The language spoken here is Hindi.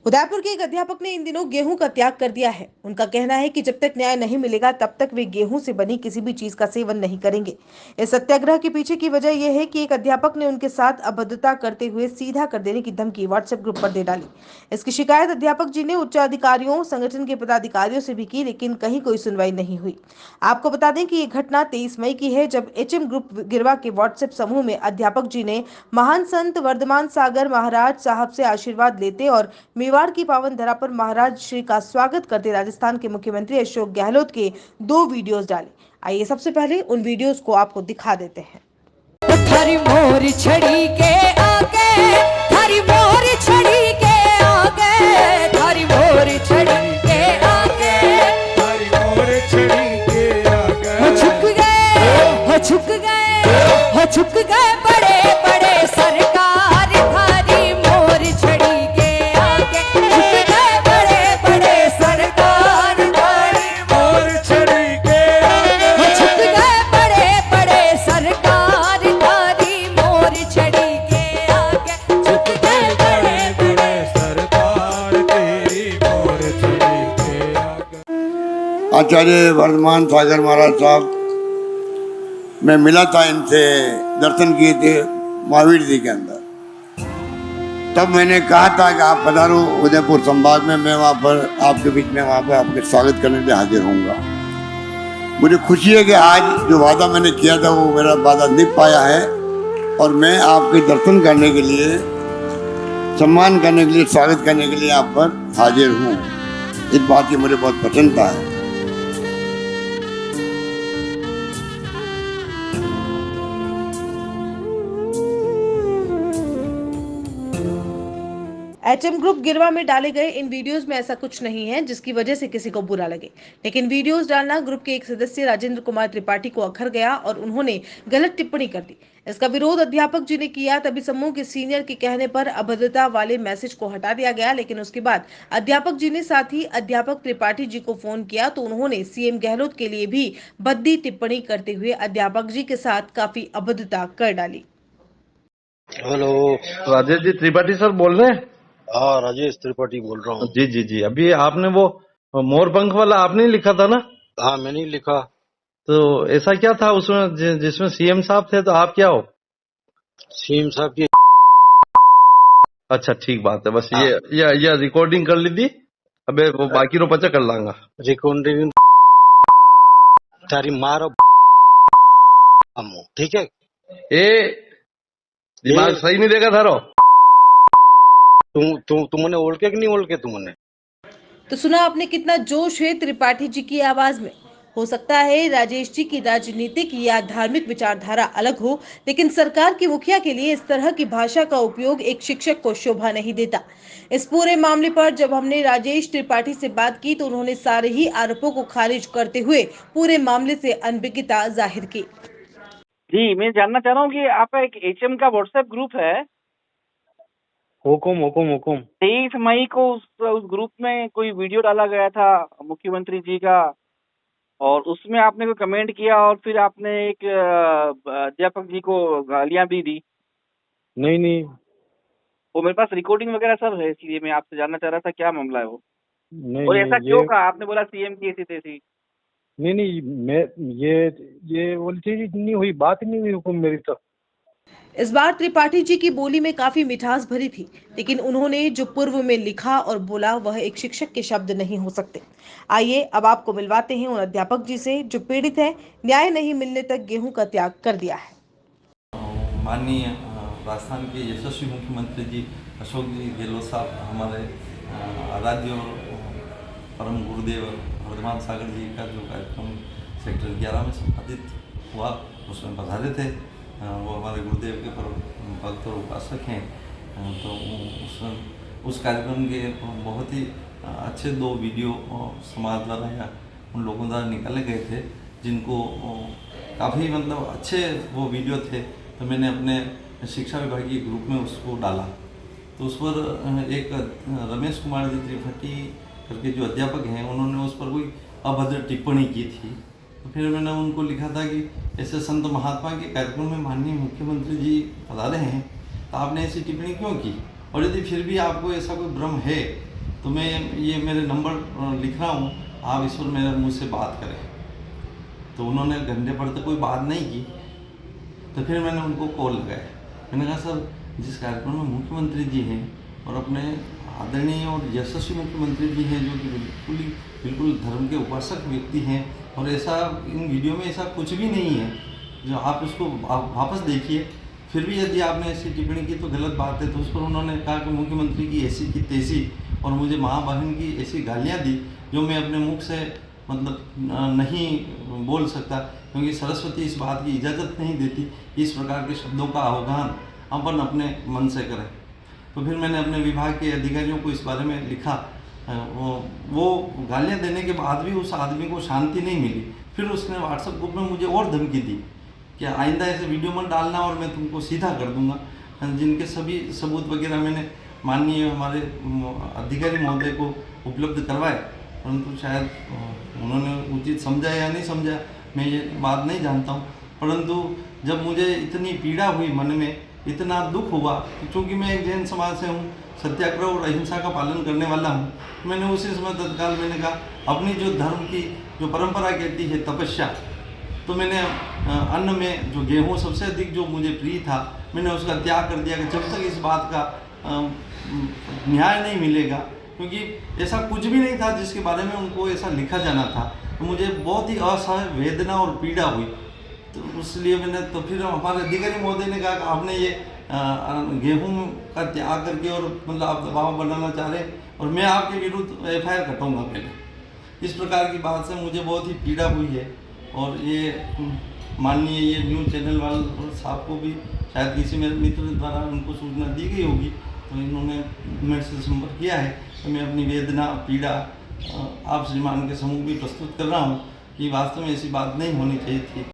उदयपुर के एक अध्यापक ने इन दिनों गेहूं का त्याग कर दिया है। उनका कहना है कि जब तक न्याय नहीं मिलेगा तब तक वे गेहूं से बनी किसी भी चीज का सेवन नहीं करेंगे। इस सत्याग्रह के पीछे की वजह यह है कि एक अध्यापक ने उनके साथ अभद्रता करते हुए सीधा कर देने की धमकी व्हाट्सएप ग्रुप पर दे डाली। इसकी शिकायत अध्यापक जी ने उच्च अधिकारियों, संगठन के पदाधिकारियों से भी की, लेकिन कहीं कोई सुनवाई नहीं हुई। आपको बता दें कि ये घटना 23 मई की है, जब एचएम ग्रुप गिरवा के व्हाट्सएप समूह में अध्यापक जी ने महान संत वर्धमान सागर महाराज साहब से आशीर्वाद लेते और मेवाड़ की पावन धरा पर महाराज श्री का स्वागत करते राजस्थान के मुख्यमंत्री अशोक गहलोत के 2 वीडियोस डाले। आइए सबसे पहले उन वीडियोस को आपको दिखा देते हैं। थारी मोर छड़ी के आगे, थारी मोर छड़ी के आगे, थारी मोर छड़ी के आगे, थारी मोर छड़ी के आगे, हो झुक गए बड़े बड़े सरकार, थारी मोर छड़ी के आगे, झुक गए बड़े बड़े सरकार, थारी मोर छड़ी के आगे, हो झुक गए बड़े बड़े सरकार, थारी मोर छड़ी के आगे, झुक गए बड़े बड़े सरकार तेरी मोर छड़ी के आगे। आचार्य वर्धमान सागर महाराज साहब, मैं मिला था इनसे, दर्शन किए थे महावीर जी के अंदर। तब मैंने कहा था कि आप पधारो उदयपुर संभाग में, मैं वहाँ पर आपके बीच में वहाँ पर आपके स्वागत करने के लिए हाजिर होऊंगा। मुझे खुशी है कि आज जो वादा मैंने किया था वो मेरा वादा निभ पाया है और मैं आपके दर्शन करने के लिए, सम्मान करने के लिए, स्वागत करने के लिए आप पर हाजिर हूँ। इस बात की मुझे बहुत प्रसन्नता है। एचएम ग्रुप गिरवा में डाले गए इन वीडियोस में ऐसा कुछ नहीं है जिसकी वजह से किसी को बुरा लगे, लेकिन वीडियोस डालना ग्रुप के एक सदस्य राजेंद्र कुमार त्रिपाठी को अखर गया और उन्होंने गलत टिप्पणी कर दी। इसका विरोध अध्यापक जी ने किया, तभी समूह के सीनियर के कहने पर अभद्रता वाले मैसेज को हटा दिया गया, लेकिन उसके बाद अध्यापक जी ने साथ ही अध्यापक त्रिपाठी जी को फोन किया तो उन्होंने सीएम गहलोत के लिए भी भद्दी टिप्पणी करते हुए अध्यापक जी के साथ काफी अभद्रता कर डाली। हेलो, राजेश जी त्रिपाठी सर बोल रहे हैं? हाँ राजेश त्रिपाठी बोल रहा हूँ। जी जी जी, अभी आपने वो मोर पंख वाला आपने लिखा था ना? हाँ मैंने ही लिखा। तो ऐसा क्या था उसमें जिसमें सीएम साहब थे, तो आप क्या हो? सीएम साहब की। अच्छा ठीक बात है, बस ये रिकॉर्डिंग कर ली थी, अबे वो बाकी रो पचा कर लांगा। रिकॉर्डिंग तारी मारो, ठीक है? ए दिमाग सही नहीं देगा थारो। तुमने ओढ़ के कि नहीं ओढ़ के तुमने? तो सुना आपने कितना जोश है त्रिपाठी जी की आवाज में। हो सकता है राजेश जी की राजनीतिक या धार्मिक विचारधारा अलग हो, लेकिन सरकार के मुखिया के लिए इस तरह की भाषा का उपयोग एक शिक्षक को शोभा नहीं देता। इस पूरे मामले पर जब हमने राजेश त्रिपाठी से बात की तो उन्होंने सारे ही आरोपों को खारिज करते हुए पूरे मामले से अनभिज्ञता जाहिर की। जी, मैं जानना चाह रहा हूँ कि आपका एक एचएम का व्हाट्सएप ग्रुप है। हुकुम हुकुम हुकुम। 23 मई को उस ग्रुप में कोई वीडियो डाला गया था मुख्यमंत्री जी का, और उसमें आपने कोई कमेंट किया और फिर आपने एक अध्यापक जी को गालियां भी दी। नहीं वो मेरे पास रिकॉर्डिंग वगैरह सब है, इसलिए मैं आपसे जानना चाह रहा था क्या मामला है वो। नहीं और ऐसा क्यों कहा आपने? बोला सीएम की ऐसी तैसी। नहीं मैं ये वाली चीज नहीं हुई, बात नहीं हुई हुकुम मेरी तो। इस बार त्रिपाठी जी की बोली में काफी मिठास भरी थी, लेकिन उन्होंने जो पूर्व में लिखा और बोला वह एक शिक्षक के शब्द नहीं हो सकते। आइए अब आपको मिलवाते हैं उन अध्यापक जी से जो पीड़ित है, न्याय नहीं मिलने तक गेहूं का त्याग कर दिया है। माननीय राजस्थान के यशस्वी मुख्यमंत्री जी अशोक जी गहलोत साहब, हमारे आराध्य परम गुरुदेव वर्धमान सागर जी का जो कार्यक्रम सेक्टर 11 में संपादित हुआ उसमें पधारे थे। वो हमारे गुरुदेव के परम भक्त और उपासक हैं। तो उस कार्यक्रम के बहुत ही अच्छे 2 वीडियो समाज द्वारा या उन लोगों द्वारा निकाले गए थे, जिनको काफ़ी मतलब अच्छे वो वीडियो थे। तो मैंने अपने शिक्षा विभाग के ग्रुप में उसको डाला, तो उस पर एक रमेश कुमार जी त्रिपाठी करके जो अध्यापक हैं, उन्होंने उस पर कोई अभद्र टिप्पणी की थी। तो फिर मैंने उनको लिखा था कि ऐसे संत महात्मा के कार्यक्रम में माननीय मुख्यमंत्री जी पधारे हैं, तो आपने ऐसी टिप्पणी क्यों की? और यदि फिर भी आपको ऐसा कोई भ्रम है तो मैं ये मेरे नंबर लिख रहा हूँ, आप इस पर मेरे मुझसे बात करें। तो उन्होंने घंटे पर तक कोई बात नहीं की। तो फिर मैंने उनको कॉल लगाया। मैंने कहा सर, जिस कार्यक्रम में मुख्यमंत्री जी हैं और अपने आदरणीय और यशस्वी मुख्यमंत्री जी हैं, जो कि बिल्कुल धर्म के उपासक व्यक्ति हैं, और ऐसा इन वीडियो में ऐसा कुछ भी नहीं है, जो आप उसको वापस देखिए। फिर भी यदि आपने ऐसी टिप्पणी की तो गलत बात है। तो उस पर उन्होंने कहा कि मुख्यमंत्री की ऐसी की तैसी और मुझे माँ बहन की ऐसी गालियाँ दी जो मैं अपने मुख से मतलब नहीं बोल सकता, क्योंकि सरस्वती इस बात की इजाज़त नहीं देती कि इस प्रकार के शब्दों का अवगाहन अपन अपने मन से करें। तो फिर मैंने अपने विभाग के अधिकारियों को इस बारे में लिखा। वो गालियाँ देने के बाद भी उस आदमी को शांति नहीं मिली। फिर उसने व्हाट्सएप ग्रुप में मुझे और धमकी दी कि आइंदा ऐसे वीडियो मत डालना और मैं तुमको सीधा कर दूंगा, जिनके सभी सबूत वगैरह मैंने माननीय हमारे अधिकारी महोदय को उपलब्ध करवाए, परंतु शायद उन्होंने उचित समझा या नहीं समझा, मैं ये बात नहीं जानता हूँ। परंतु जब मुझे इतनी पीड़ा हुई मन में, इतना दुख हुआ, क्योंकि मैं एक जैन समाज से हूँ, सत्याग्रह और अहिंसा का पालन करने वाला हूँ, मैंने उसी समय तत्काल मैंने कहा अपनी जो धर्म की जो परंपरा कहती है तपस्या, तो मैंने अन्न में जो गेहूँ सबसे अधिक जो मुझे प्रिय था, मैंने उसका त्याग कर दिया कि जब तक इस बात का न्याय नहीं मिलेगा, क्योंकि ऐसा कुछ भी नहीं था जिसके बारे में उनको ऐसा लिखा जाना था। तो मुझे बहुत ही असह्य वेदना और पीड़ा हुई। तो इसलिए मैंने तो फिर हमारे अधिकारी महोदय ने कहा कि आपने ये गेहूं का त्याग करके और मतलब आप दबाव बनाना चाह रहे हैं और मैं आपके विरुद्ध FIR कटाऊंगा पहले। इस प्रकार की बात से मुझे बहुत ही पीड़ा हुई है। और ये माननीय ये न्यूज़ चैनल वाले साहब को भी शायद किसी मेरे मित्र द्वारा उनको सूचना दी गई होगी, तो इन्होंने मेरे से संपर्क किया है। तो मैं अपनी वेदना पीड़ा आप श्रीमान के समूह भी प्रस्तुत कर रहा हूँ कि वास्तव में ऐसी बात नहीं होनी चाहिए थी।